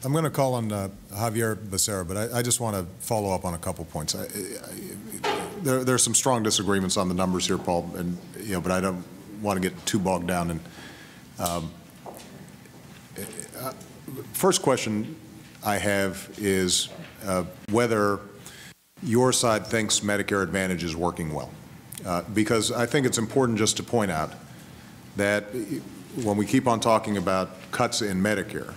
I'm going to call on Javier Becerra, but I just want to follow up on a couple points. There's some strong disagreements on the numbers here, Paul, and but I don't want to get too bogged down. And first question I have is whether your side thinks Medicare Advantage is working well, because I think it's important just to point out that when we keep on talking about cuts in Medicare,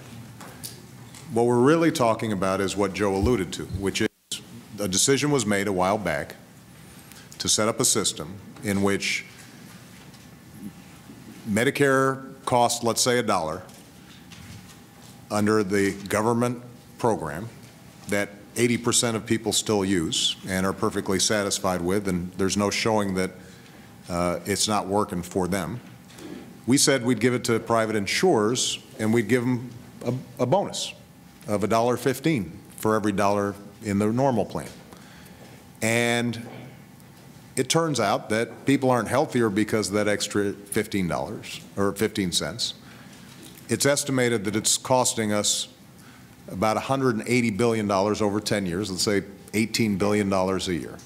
what we're really talking about is what Joe alluded to, which is a decision was made a while back to set up a system in which Medicare costs, let's say, $1 under the government program that 80% of people still use and are perfectly satisfied with, and there's no showing that it's not working for them. We said we'd give it to private insurers and we'd give them a bonus of $1.15 for every dollar in the normal plan. And it turns out that people aren't healthier because of that extra $15 or 15 cents. It's estimated that it's costing us about $180 billion over 10 years, let's say $18 billion a year.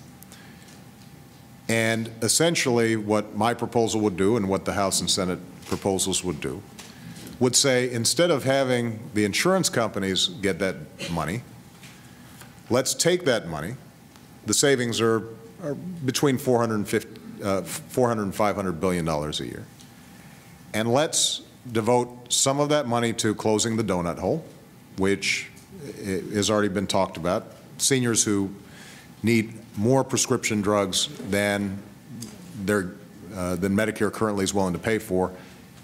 And essentially what my proposal would do and what the House and Senate proposals would do would say, instead of having the insurance companies get that money, let's take that money. The savings are between $400 and $500 billion a year. And let's devote some of that money to closing the donut hole, which has already been talked about. Seniors who need more prescription drugs than Medicare currently is willing to pay for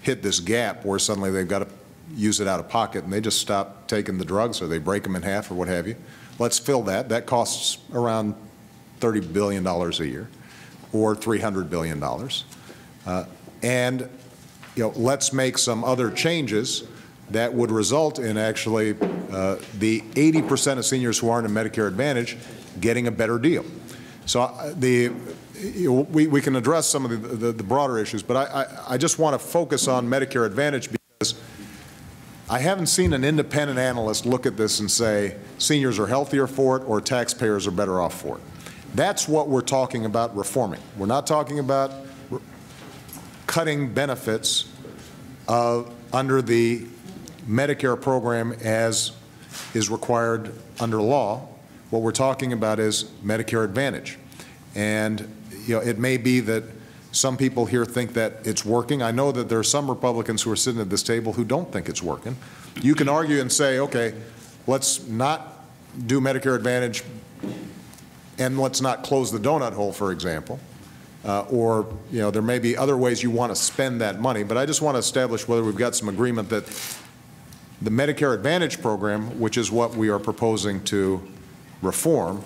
hit this gap where suddenly they've got to use it out of pocket and they just stop taking the drugs or they break them in half or what have you. Let's fill that. That costs around $30 billion a year or $300 billion. And let's make some other changes that would result in actually the 80% of seniors who aren't in Medicare Advantage getting a better deal. So we can address some of the broader issues, but I just want to focus on Medicare Advantage because I haven't seen an independent analyst look at this and say seniors are healthier for it or taxpayers are better off for it. That's what we're talking about reforming. We're not talking about cutting benefits under the Medicare program as is required under law. What we're talking about is Medicare Advantage. And it may be that some people here think that it's working. I know that there are some Republicans who are sitting at this table who don't think it's working. You can argue and say, okay, let's not do Medicare Advantage and let's not close the donut hole, for example. Or there may be other ways you want to spend that money, but I just want to establish whether we've got some agreement that the Medicare Advantage program, which is what we are proposing to reform,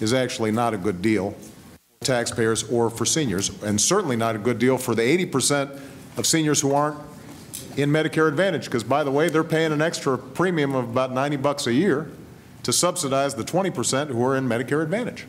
is actually not a good deal for taxpayers or for seniors, and certainly not a good deal for the 80% of seniors who aren't in Medicare Advantage, because, by the way, they're paying an extra premium of about $90 a year to subsidize the 20% who are in Medicare Advantage.